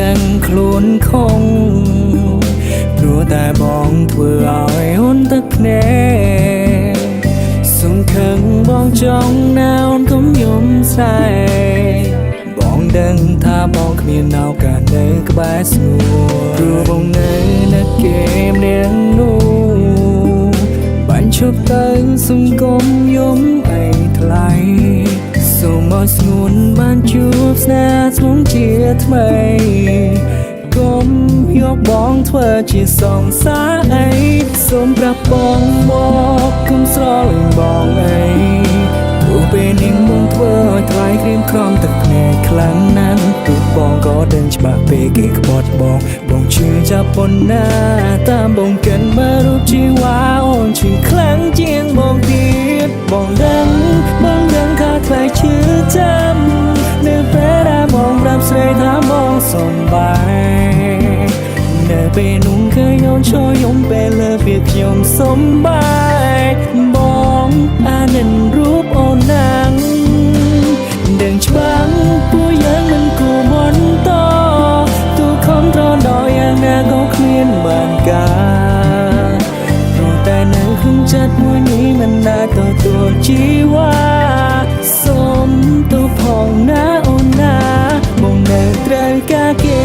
ដឹងខ្លួនខំព្រោះតែបងធ្វើឲ្យអូនទឹកភ្នែកសុំខឹងបងចង់ណាអូនកុំយំស្រែកបងដឹងថាបងគ្មានឱកាសនៅក្បែរស្ងួនព្រោះបងនៅគេម្នាក់នោះបាញ់ឈប់ទៅសុំកុំយំអីថ្លៃសូមឲ្យស្ងួនបានជួបស្នេហ៍ធ្ងន់ជាថ្មីកុំយកបងធ្វើជាសងសាអីសូមប្រាប់បងមកកុំស្រលាញ់បងអីព្រោះពេលនេះបងធ្វើឲ្យថ្លៃក្រៀមក្រំទឹកភ្នែកខ្លាំងណាស់ទូបងក៏ដឹងច្បាស់ពេលគេក្បត់បងជឿចាប់ប៉ុណ្ណាតាមបងកិនមើលរូបជីវ៉ាអូនជឿខ្លាំងជាងបងទៀតបងដឹងថាថ្លៃជឿចាំនៅពេលដែលបងប្រាប់ស្រីថាបងសំបាយនៅពេលនោះគឺអូនចូលយំពេលលើពេលខ្ញុំសំបាយបងអានិនរូបអូនណាងដឹងច្បាស់ពួកយើងមិនគួរបន្តទូខំត្រដល់យ៉ាងណាក៏គ្មានបានការព្រោះតែនៅក្នុងចិត្តមួយនេះមិនអាចទទួលជីវ៉ាសូមទោសផងណាអូនណាបងនៅត្រូវការគេ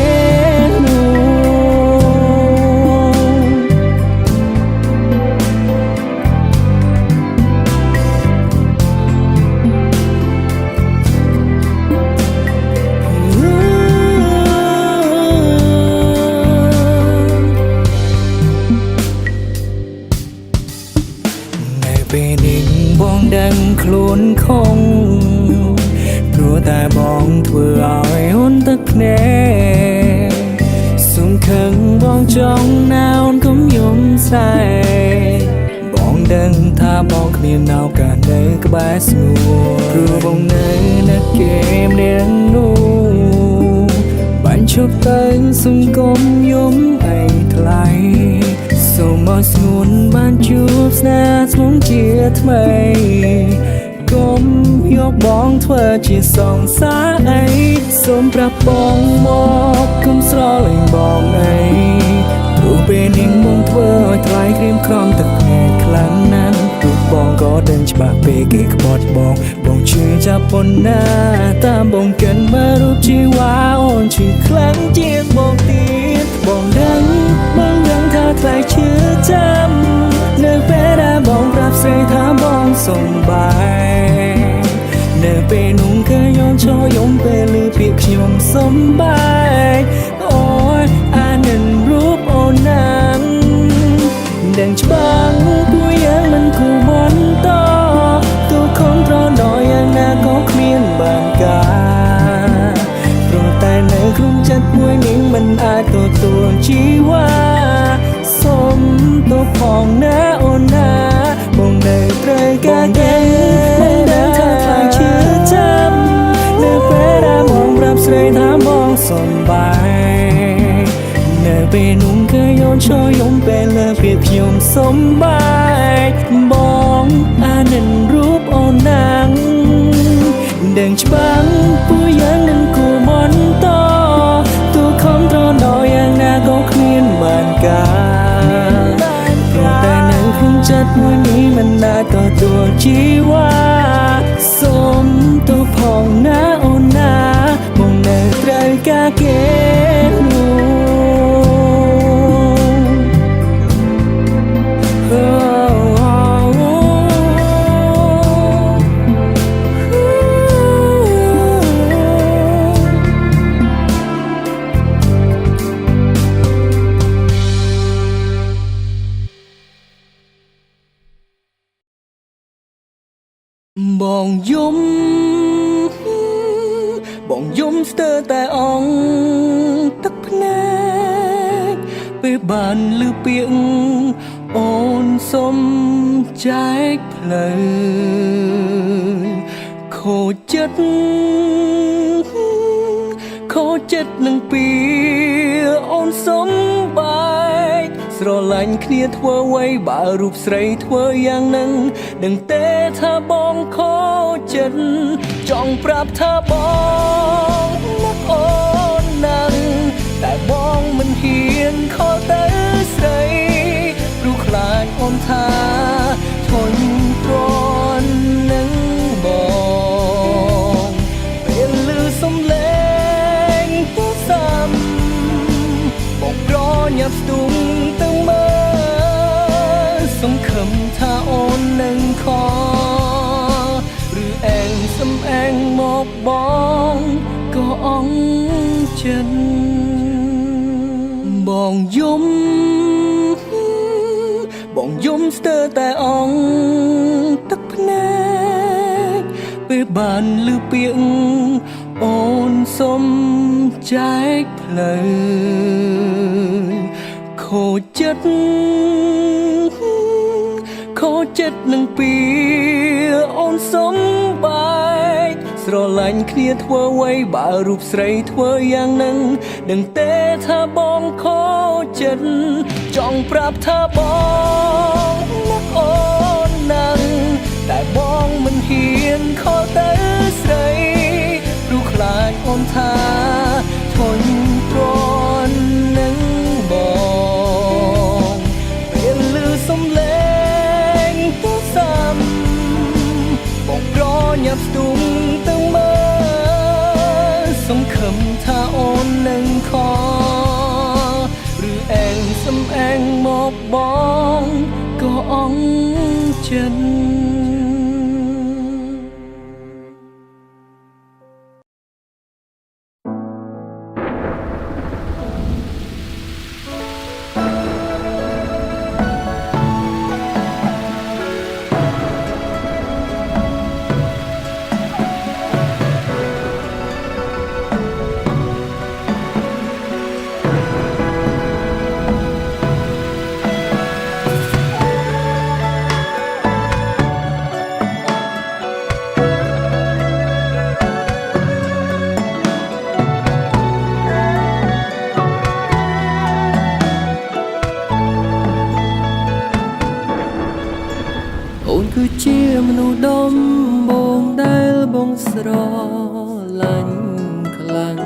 ពេលនេះបងដឹងខ្លួនខំព្រោះតែបងធ្វើឲ្យអូនទឹកភ្នែកសុំខឹងបងចង់ណាអូនកុំយំស្រែកបងដឹងថាបងគ្មានឱកាសនៅក្បែរស្ងួនព្រោះបងនៅគេម្នាក់នោះបាញ់ឈប់ទៅសុំកុំយំអីថ្លៃសូមឲ្យស្ងួនបានជួបស្នេហ៍ធ្ងន់ជាថ្មីកុំយកបងធ្វើជាសងសាអីសូមប្រាប់បងមកកុំស្រលាញ់បងអីព្រោះពេលនេះបងធ្វើឲ្យថ្លៃក្រៀមក្រំទឹកភ្នែកខ្លាំងណាស់ទូបងក៏ដឹងច្បាស់ពេលគេក្បត់បងជឿចាប់ប៉ុណ្ណាតាមបងកិនមើលរូបជីវ៉ាអូនជឿខ្លាំងជាងបងទៀតបងដឹងថាថ្លៃជឿចាំនៅពេលដែលបងប្រាប់ស្រីថាបងសំបាយនៅពេលនោះគឺអូនចូលយំពេលឮពាក្យខ្ញុំសំបាយអូយអានិនរូបអូនណាងដឹងច្បាស់ពួកយើងមិនគួរបន្តទូខំត្រដល់យ៉ាងណាក៏គ្មានបានការព្រោះតែនៅក្នុងចិត្តមួយនេះមិនអាចទទួលជីវ៉ាសូមទោសផងណាអូនណាបងនៅត្រូវការគេបងដឹងថាខ្លាំងជឿចាំនៅពេលដែលបងប្រាប់ស្រីថាបងសំបាយនៅពេលនោះគឺអូនចូលយំពេលលើពេលខ្ញុំសំបាយបងអានិនរូបអូនណាងដឹងច្បាស់ពួកយើងនឹងគួរបន្តទូខំត្រដល់យ៉ាងណាក៏គ្មានបានការព្រោះតែនៅក្នុងចិត្តមួយនេះមិនអាចទទួលជីវ៉ាសូមទោសផងណាអូនណាបងនៅត្រូវការគេបងយំស្ទើរតែអងទឹកភ្នែកពេលបានឮពាក្យអូនសុំចែកផ្លូវខូចចិត្តនឹងពីអូនសុំបែកស្រឡាញ់គ្នាធ្វើអ្វីបើរូបស្រីធ្វើយ៉ាងនឹងដឹងទេថាបងខូចចិត្តចង់ប្រាប់ថាបងនឹកអូនណាស់ แต่มองมันเหียนขอแต่ใส่รู้คลาดอมทาทนร้อนนังบอกเป็นลือสมเลงผู้ซ้ำบอกรอหยับตุงตั้งมาสมคำท่าโอนนังคอหรือแองสำแองหมอกบองก็อ่องจันบองยมบองยมสเตอร์แต่อ่องตักพแนกไปบ้านหรือเปียงโอนสมใจเพลยโคจัดโคจัดนังปีโอนสมบายស្រឡាញ់គ្នាធ្វើអ្វីបើរូបស្រីធ្វើយ៉ាងនឹងដឹងទេថាបងខូចចិត្តចង់ប្រាប់ថាបងនឹកអូនណាស់តែបងមិនហ៊ានខកទៅស្រីព្រោះខ្លាចអូនថាធន់ទ្រាំនឹងបងពេលឮសំឡេងទូរស័ព្ទបងប្រញាប់ស្ទុំទាំងមើលសង្ឃឹមថាអូននឹងខឬអែងសំអែងមកបងក៏អង់ចិត្តគឺជាមនុស្សដំបងដែលបងស្រឡាញ់ខ្លាំង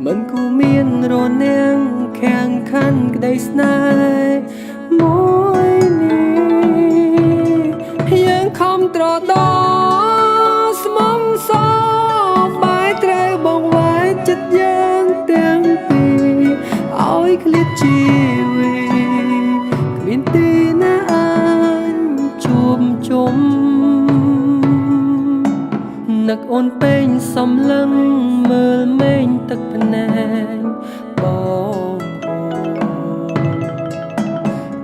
មិនគួរមានរនាំងខាងខាន់ក្តីស្នេហ៍មួយនេះយើងខំត្រដោស្មងសបាយត្រូវបងវាយចិត្តយើងទាំងពីរឲ្យឃ្លាតជីវិតគ្មានទីណាជុំនឹកអូនពេញសំឡឹងមើលមេឃទឹកភ្នែកបង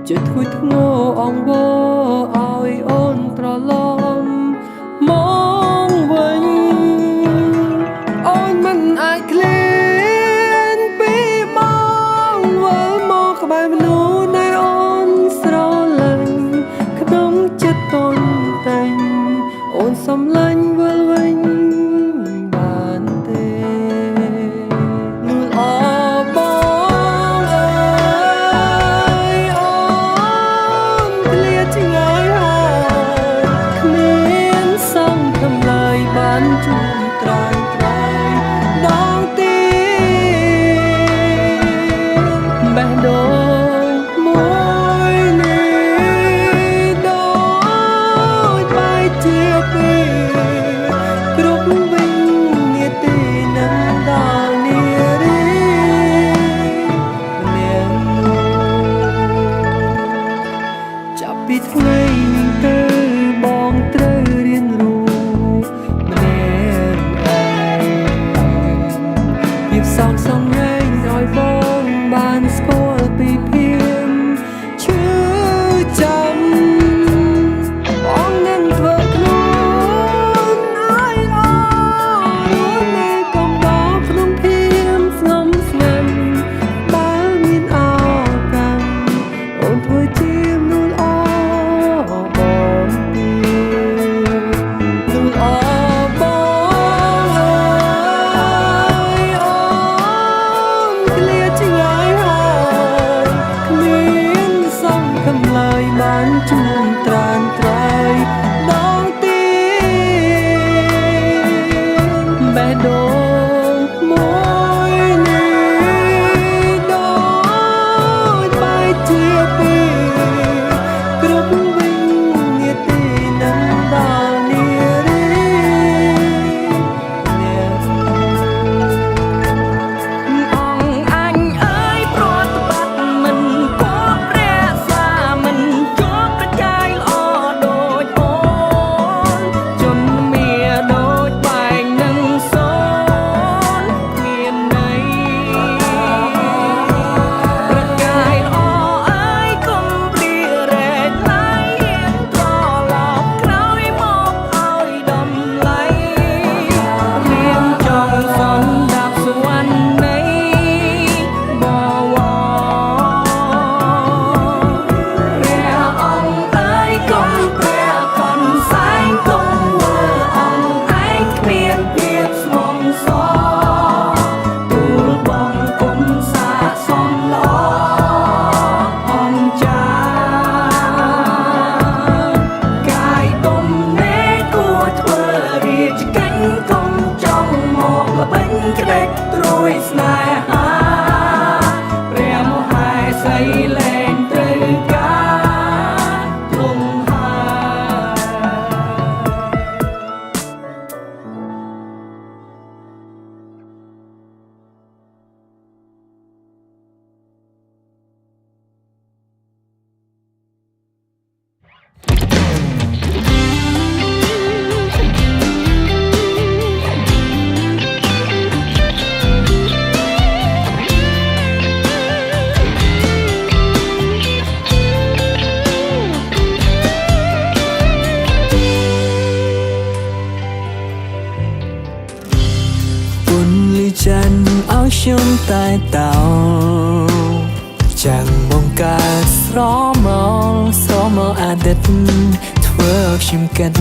ជាធួយធ្ងរអង្វរឲ្យអូនត្រឡប់មកវិញអូនមិនអាចឃ្លានពីបងវិលមកក្បែរមនុស្សដែលអូនស្រឡាញ់ក្នុងចិត្តតន់តែងអូនសំឡាញ់វិលវិញបានទេនោះអបងអើយអូនឃ្លាតឆ្ងាយហើយគ្មានសង្ឃឹមឡើយបានជួបត្រង់ត្រង់ដងទីបេះដូងមួយនេះជាពី តែតោចាំងបង្កើតស្រមោអាទិត្យធ្វើឲ្យខ្ញុំគិត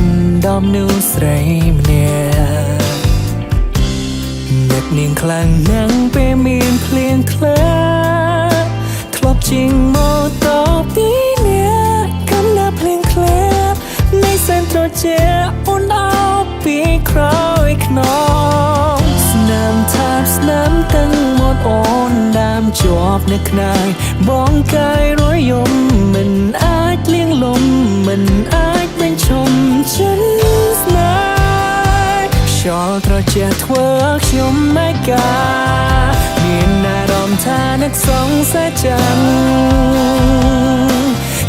ដល់មនុស្សស្រីម្នាក់នឹកនាងខ្លាំងណាស់ពេលមានភ្លៀងធ្លាក់ធ្លាប់ជាងម៉ូតូពីនេះកំណាភ្លៀងធ្លាក់នៃសែនត្រជាអូនអោបពីក្រោយខ្នងស្នាមថាបស្នាមទាំងមាត់អូនដាមជាប់នៅខ្នើយបងកាយរយំមិនអាចលៀងលំមិនអាចបញ្ឈប់ចិនស្នេហ៍ខ្យល់ត្រជាធ្វើខ្ញុំមិនកាមានអារម្មណ៍ថានឹកសងសាចាំង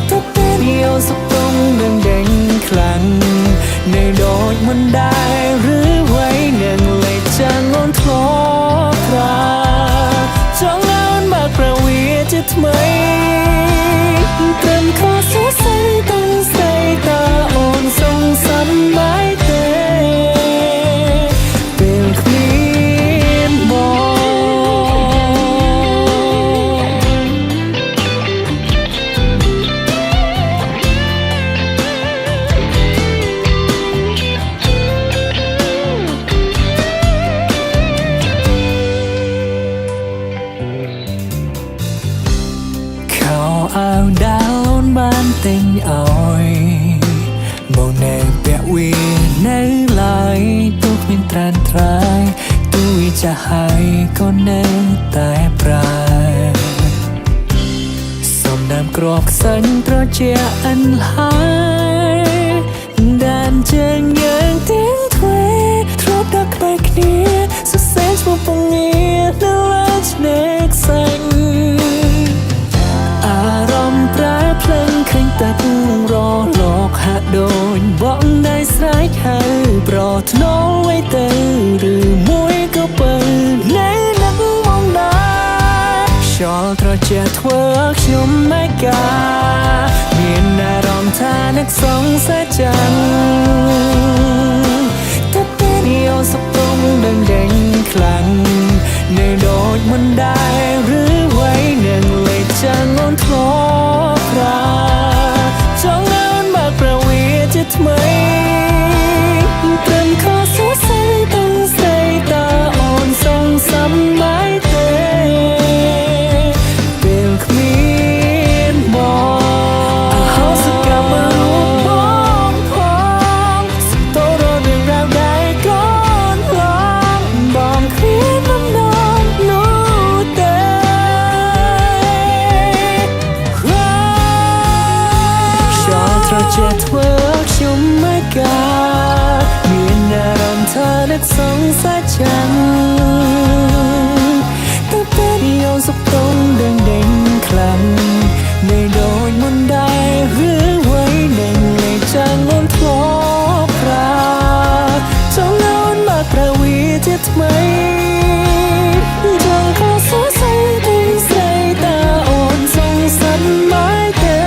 ទៅពេលយោសុខទុំនឹងដេញខ្លាំងនៅដូចមិនដែរឬໄວនឹងលេចចាំងអូនធ្លាប់ប្រាចង់អូនមកប្រវីជាថ្មីត្រឹមខុសសរសៃទាំងស្ដីតើអូនសងសំបាយទេពេលគ្មានបងអាវដាលអូនបានទិញឲ្យបងនៅពាក់វានៅឡើយទូគ្មានត្រានត្រាយទូវាចាស់ហើយក៏នៅតែប្រើសំដាមគ្រាប់ខ្សាញ់ត្រជាអិនហើយដានជើងយើងទាំងទ្វេធ្លាប់ដល់ក្បែរគ្នាសរសេរឈ្មោះពងងារនៅលើឆ្នេរខ្សាញ់អារម្មណ៍ប្រែភ្លឹងឃើញតែរលោកហាក់ដូចបងได้ស្រែកហៅប្រថ្នូលໄວទៅឬមួយក៏បើនៅនឹកមកដែរខ្យល់ត្រជាធ្វើខ្ញុំមិនកាមានអារម្មណ៍ថានឹកសងសាចាំងតែពេលយោសុខទុំនឹងដេញខ្លាំងនៅដូចមិនដែរឬໄວនឹងលេចចាំងអូនធ្លាប់ប្រាចង់អូនមកប្រវីជាថ្មីត្រឹមខុសសរសៃទាំងស្ដីតើអូនសងសំបាយទេពេលគ្មានបងអហោសកម្មរូបបងផងសុំតររឿងរ៉ាវដែលកូនឡងបងគ្មានបំណងនោះទេត្រជាធ្វើខ្ញុំមិនកាមានអារម្មណ៍ថានឹកសងសាចាំងតែពេលយោសុខទុំដឹងដេញខ្លាំងនៅដូចមិនដែរឬໄວនឹងលេចចាំងអូនធ្លាប់ប្រាចង់អូនមកប្រវីជាថ្មីចង់ខុសសរសៃទាំងស្ដីតើអូនសងសំបាយទេ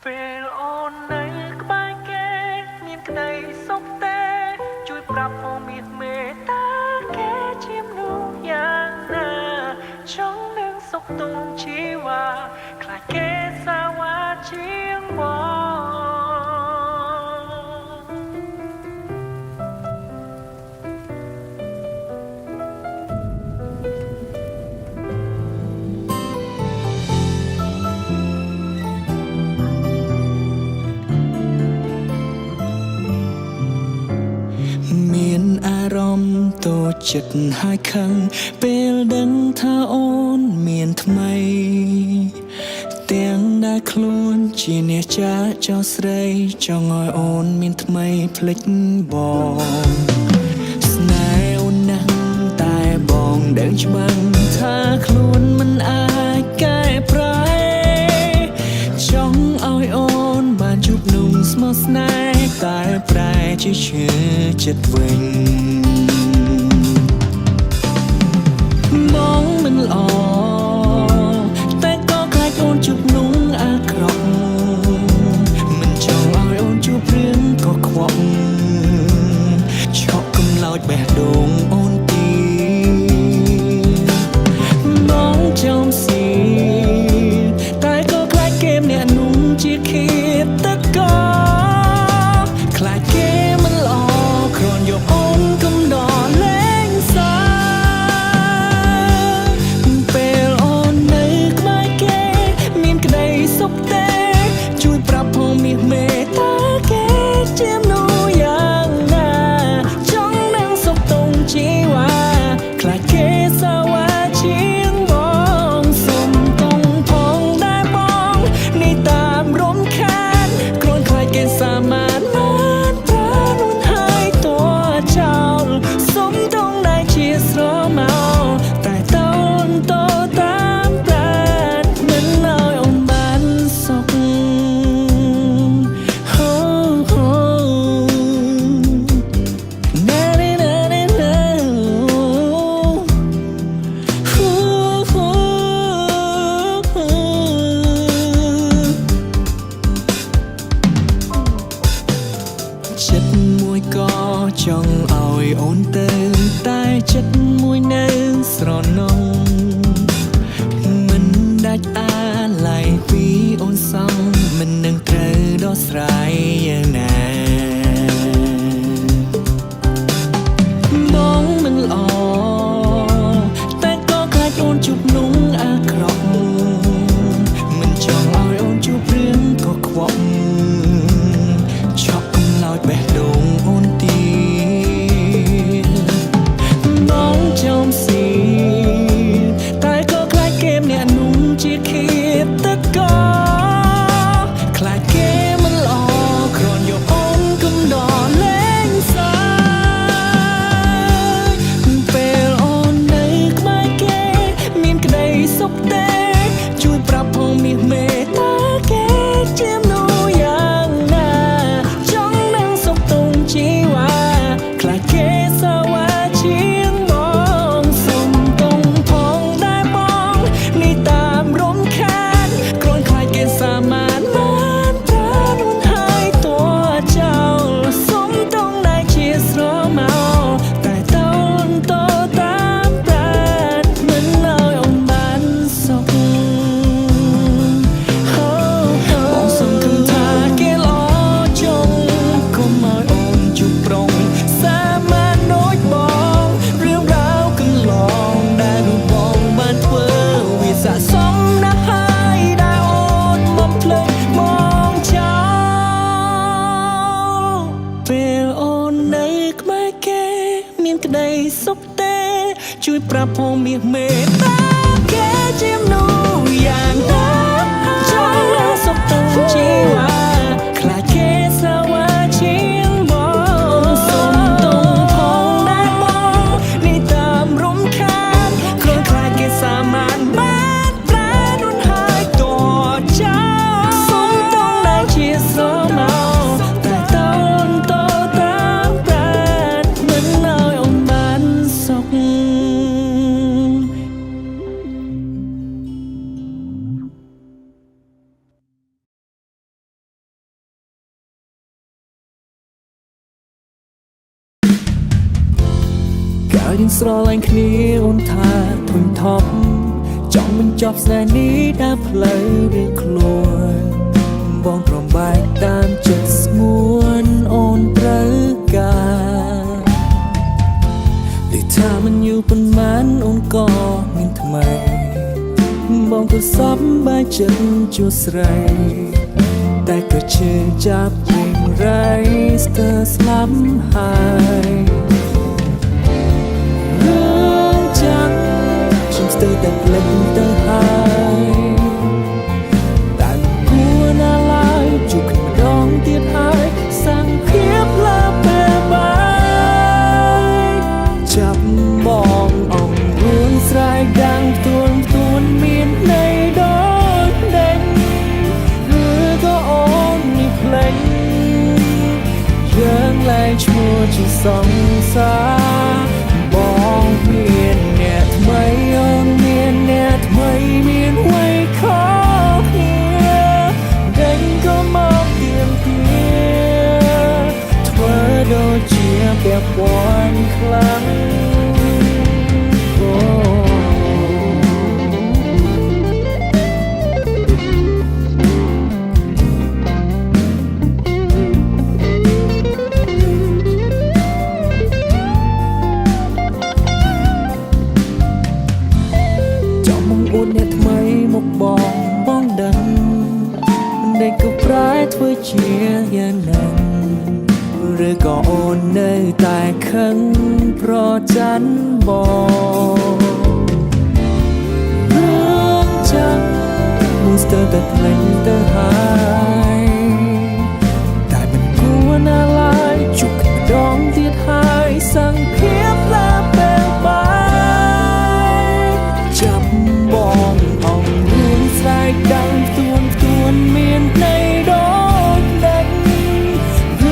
ពេលអូននៅក្បែរគេមានក្តីសុខទេជួយប្រាប់ផងមានមេត្តាគេជាមនុស្សយ៉ាងណាចង់នឹងសុខទុំជីវ៉ាខ្លាចគេសាវ៉ាជាងបងមានអារម្មណ៍តូចចិត្តហើយខឹងពេលដឹងថាអូនមានថ្មីទាំងដែលខ្លួនជាអ្នកចាចោលស្រីចង់ឲ្យអូនមានថ្មីភ្លេចបងស្នេហ៍អូនណាស់តែបងដឹងច្បាស់ថាខ្លួនមិនអាចកែប្រែចង់ឲ្យអូនបានជួបนุ่มស្មោះស្នេហ៍តែប្រែជាឈឺចិត្តវិញ មិនល្អតែក៏ខ្លាចអូនជួបនោះអាក្រក់មិនចង់ឲ្យអូនជួបរឿងកខ្វក់ឆក់កំឡោចបេះដូងអូនទីបងចំស៊ីតែក៏ខ្លាចគេម្នាក់នោះជាឃាតករខ្លាចគេមិនល្អគ្រាន់យកអូនកំដរលេងសើពេលអូននៅក្បែរគេមានក្តីសុខទេជួយប្រាប់ផងមាសមេតើគេជាមនុស្សយ៉ាងណាចង់នឹងសុខទុំជីវ៉ាខ្លាចគេសាវ៉ាជាងបងសុំទុំផងដែរបងនេះតាមរំខានគ្រាន់ខ្លាចគេសាមានបានប្រានួនហើយតួចោលសុំទុំដែរជាស្រមោតែតូនតតាមតែមិនឲ្យអូនបានសុខចិត្តមួយក៏ចង់ឲ្យអូនទៅតែចិត្តមួយនៅស្រណងមិនដាច់អាឡ័យពីអូនសងមិននឹងត្រូវដោះស្រាយយ៉ាងណាបងមិនល្អតែក៏ខ្លាចអូនជួបនោះអាក្រក់មិនចង់ឲ្យអូនជួបរឿងកខ្វក់ឆក់កំឡោចបេះដូងអូនទីបងចំស៊ីតែក៏ខ្លាចគេម្នាក់នោះជាឃាតករខ្លាចគេមិនល្អគ្រាន់យកអូនកំដរលេងសើពេលអូននៅក្បែរគេមានក្តីសុខទេជួយប្រាប់ផងមាសមេតើគេជាមនុស្សយ៉ាងណាចង់នឹងសុខទុំជីវ៉ាខ្លាចគេសាវ៉ាជាងបងសុំទុំផងដែរបងនេះតាមរំខានគ្រាន់ខ្លាចគេសាមានបានប្រានួនហើយតួចោលសុំទុំដែរជាស្រមោតែតូនតតាមតែមិនឲ្យអូនបានសុខបងសង្ឃឹមថាគេល្អចុងកុំឲ្យអូនជួបប្រងសាមានដូចបងរឿងរ៉ាវកន្លងដែលរូបបងបានធ្វើវាស័ក្តិសមណាស់ហើយដែលអូនមកភ្លេចមកចោលពេលអូននៅក្បែរគេមានក្តីសុខទេជួយប្រាប់ផងមាសមេតើគេជាមនុស្សយ៉ាងណាចង់នឹងសុខទុំជីវ៉ាខ្លាចគេសាវ៉ាជាងបងសុំទុំផងដែរបងនេះតាមរំខានគ្រាន់ខ្លាចគេសាមានបានប្រានួនហើយតួចោលសុំទុំដែរជាស្រមោតែតូនតតាមតែមិនឲ្យអូនបានសុខ ហើយយើងស្រឡាញ់គ្នាអូនថាធុញថប់ចង់បញ្ចប់ស្នេហ៍នេះដើរផ្លូវរៀងខ្លួនបងប្រំបែកតាមចិត្តស្ងួនអូនត្រូវការតែថាមិនយូរប៉ុន្មានអូនក៏មានថ្មីបងក៏សប្បាយចិត្តជួបស្រីតែក៏ជឿនចាប់រៀងរៃស្ទើរស្លាប់ហើយខ្ញុំស្ទើរតែភ្លេចទៅហើយតែមិនគួរណាឡើយជួបគ្នាម្ដងទៀតហើយសាំងភាពលើពេលបាយចាប់បងអងរួនស្រែកដាំងទួនមានន័យដូចដេញឬក៏អូននេះភ្លេចយើងលែងឈ្មោះជាសង្សារបងមានអ្នកថ្មីអូនមាន ធ្វើជាយ៉ាងណាឬក៏អូននៅតែខឹងប្រច័ណ្ឌបងរឿងចឹងមួយស្ទើរតែភ្លេចទៅហើយតែមិនគួរណាឡើយជួបម្ដងទៀតហើយសង្ឃាបឡាពេលបាយចាប់បងអងរឿងស្រែកดังផ្ទួនមានន័យដូចដាច់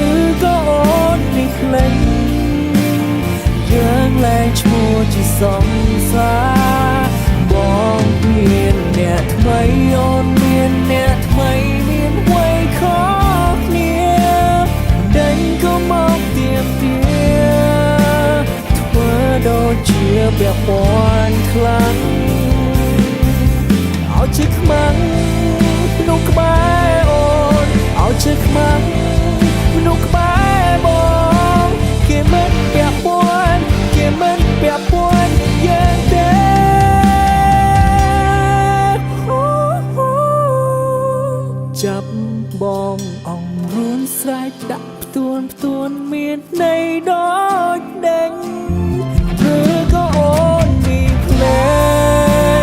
ឬក៏អូននេះភ្លេចយើងលែងឈ្មោះជាសង្សារបងមានអ្នកថ្មីអូនមានអ្នកថ្មីមានអ្វីខុសគ្នាដេញក៏មកទៀមទាធ្វើដូចជាពាក់ព័ន្ធខ្លាំងឲ្យជាខ្មាំងមនុស្សក្បែរអូនឲ្យជាខ្មាំងមនុស្សក្បែរបងគេមិនពាក់ព័ន្ធគេមិនពាក់ព័ន្ធយ៉ាងទេចាប់បងអងរួនស្រែកដាក់ផ្ទួនមានន័យដូចដេញឬក៏អូនមានភ្លេ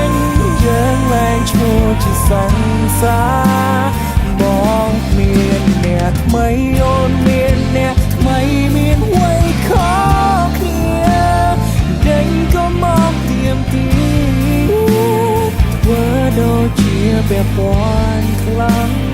ងយើងលែងឈ្មោះជាសង្សារបងមានអ្នកថ្មីអូនមានអ្នកថ្មីមានអ្វីខុសគ្នាដេញក៏មកទៀមទាធ្វើដូចជាពាក់ព័ន្ធខ្លាំង